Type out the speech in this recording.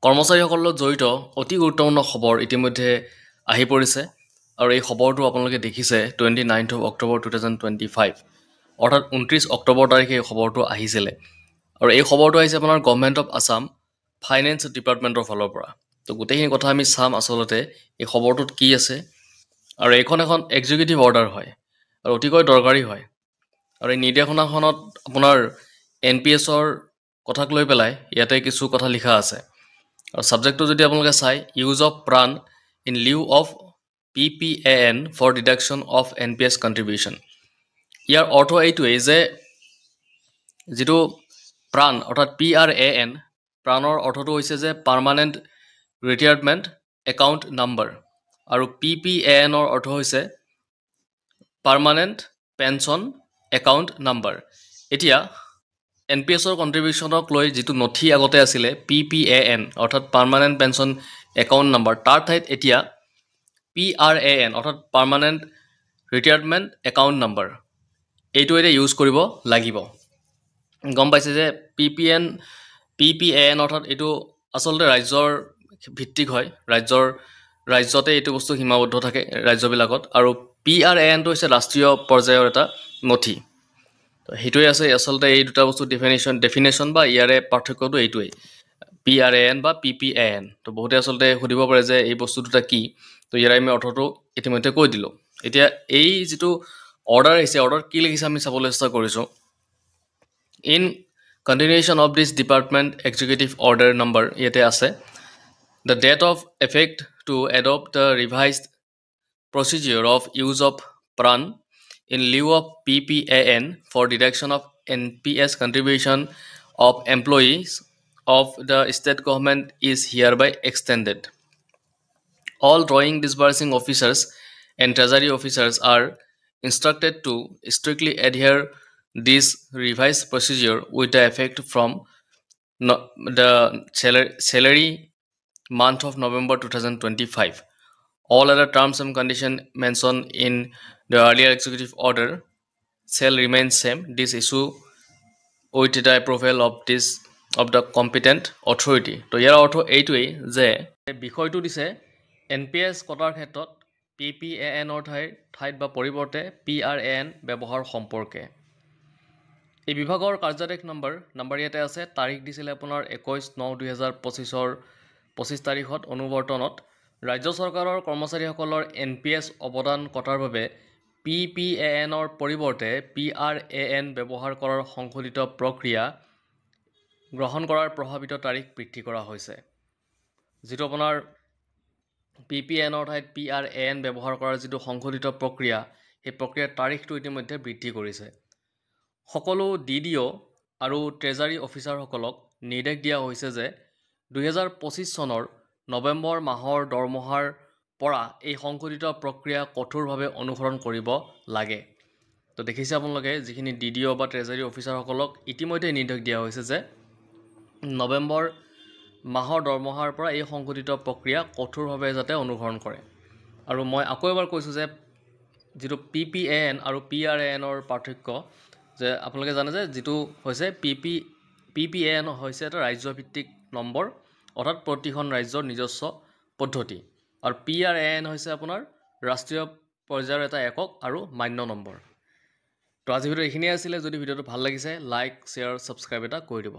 কৰ্মচাৰীসকলৰ লগত জড়িত অতি গুৰুত্বপূৰ্ণ খবৰ ইতিমধ্যে আহি পৰিছে আৰু এই খবৰটো আপোনালোকে দেখিছে 29 অক্টোবৰ 2025 অৰ্থাৎ 29 অক্টোবৰ তাৰিখে এই খবৰটো আহিছিলে আৰু এই খবৰটো আহিছে আপোনাৰ গভৰ্ণমেণ্ট অফ আছাম ফাইনেন্স ডিপাৰ্টমেণ্টৰ ফালৰ পৰা তো গোটেইখিনি কথা আমি চাম আচলতে এই খবৰটোত কি আছে আৰু এইখন এখন এক্সিকিউটিভ অৰ্ডাৰ হয় আৰু অতিকৈ দৰকাৰী হয় আৰু এই নিৰ্দেশনাখনত আপোনাৰ NPSৰ কথাক লৈ পেলাই ইয়াতে কিছু কথা লিখা আছে আৰু সাবজেক্টটো যদি আপোনালোকে চাই use of PRAN in lieu of PPAN for deduction of NPS contribution ইয়াৰ অৰ্থ এইটোৱেই যে যিটো প্ৰাণ অৰ্থাৎ PRAN প্ৰাণৰ অৰ্থটো হৈছে যে পাৰ্মানেণ্ট ৰিটায়াৰমেণ্ট একাউণ্ট নাম্বাৰ আৰু PPANৰ অৰ্থ হৈছে পাৰ্মানেণ্ট পেঞ্চন একাউণ্ট নাম্বাৰ এতিয়া NPSৰ কণ্ট্ৰিবিউশ্যনক লৈ যিটো নথি আগতে আছিলে PPAN অৰ্থাৎ পাৰ্মানেণ্ট পেঞ্চন একাউণ্ট নাম্বাৰ তাৰ ঠাইত এতিয়া PRAN অৰ্থাৎ পাৰ্মানেণ্ট ৰিটায়াৰমেণ্ট একাউণ্ট নাম্বাৰ এইটো এতিয়া ইউজ কৰিব লাগিব গম পাইছে যে PPAN অৰ্থাৎ এইটো আচলতে ৰাজ্যৰ ভিত্তিক হয় ৰাজ্যতে এইটো বস্তু সীমাবদ্ধ থাকে ৰাজ্যবিলাকত আৰু PRANটো হৈছে ৰাষ্ট্ৰীয় পৰ্যায়ৰ এটা নথি তো সেইটোৱে আছে আচলতে এই দুটা বস্তু ডেফিনেশ্যন বা ইয়াৰে পাৰ্থক্যটো এইটোৱেই PRAN বা PPAN তো বহুতে আচলতে সুধিব পাৰে যে এই বস্তু দুটা কি তো ইয়াৰ আমি অৰ্থটো ইতিমধ্যে কৈ দিলোঁ এতিয়া এই যিটো অৰ্ডাৰ আহিছে অৰ্ডাৰ কি লিখিছে আমি চাবলৈ চেষ্টা কৰিছোঁ in continuation of this department executive order number ইয়াতে আছে the date of effect to adopt the revised procedure of use of pran in lieu of PPAN for deduction of NPS contribution of employees of the state government is hereby extended. All drawing disbursing officers and treasury officers are instructed to strictly adhere this revised procedure with the effect from the salary month of November 2025. All other terms and conditions mentioned in the earlier executive order shall remain same. This issue with the approval of the competent authority. তো ইয়াৰ অৰ্থ এইটোৱেই যে বিষয়টো দিছে NPS কটাৰ ক্ষেত্ৰত PPANৰ ঠাইত বা পৰিৱৰ্তে PRAN ব্যৱহাৰ সম্পৰ্কে এই বিভাগৰ কাৰ্যাদেশ নম্বৰ ইয়াতে আছে তাৰিখ দিছিলে আপোনাৰ 21/9/2025 তাৰিখত অনুবৰ্তনত ৰাজ্য চৰকাৰৰ কৰ্মচাৰীসকলৰ NPS অৱদান কটাৰ বাবে PPANৰ পৰিৱৰ্তে PRAN ব্যৱহাৰ কৰাৰ সংশোধিত প্ৰক্ৰিয়া গ্ৰহণ কৰাৰ প্ৰভাৱিত তাৰিখ বৃদ্ধি কৰা হৈছে যিটো আপোনাৰ PPANৰ ঠাইত PRAN ব্যৱহাৰ কৰাৰ যিটো সংশোধিত প্ৰক্ৰিয়া সেই প্ৰক্ৰিয়াৰ তাৰিখটো ইতিমধ্যে বৃদ্ধি কৰিছে সকলো DDO আৰু ট্ৰেজাৰী অফিচাৰসকলক নিৰ্দেশ দিয়া হৈছে যে 2025 চনৰ নৱেম্বৰ মাহৰ দৰমহাৰ পৰা এই সংশোধিত প্ৰক্ৰিয়া কঠোৰভাৱে অনুসৰণ কৰিব লাগে তো দেখিছে আপোনালোকে যিখিনি DDO বা ট্ৰেজাৰী অফিচাৰসকলক ইতিমধ্যে নিৰ্দেশ দিয়া হৈছে যে নৱেম্বৰ মাহৰ দৰমহাৰ পৰা এই সংশোধিত প্ৰক্ৰিয়া কঠোৰভাৱে যাতে অনুসৰণ কৰে আৰু মই আকৌ এবাৰ কৈছোঁ যে যিটো PPAN আৰু PRANৰ পাৰ্থক্য যে আপোনালোকে জানে যে যিটো হৈছে PPAN হৈছে এটা ৰাজ্যভিত্তিক নম্বৰ অৰ্থাৎ প্ৰতিখন ৰাজ্যৰ নিজস্ব পদ্ধতি আৰু PRAN হৈছে আপোনাৰ ৰাষ্ট্ৰীয় পৰ্যায়ৰ এটা একক আৰু মান্য নম্বৰ তো আজি ভিডিঅ' এইখিনিয়ে আছিলে যদি ভিডিঅ'টো ভাল লাগিছে লাইক শ্বেয়াৰ ছাবস্ক্ৰাইব এটা কৰি দিব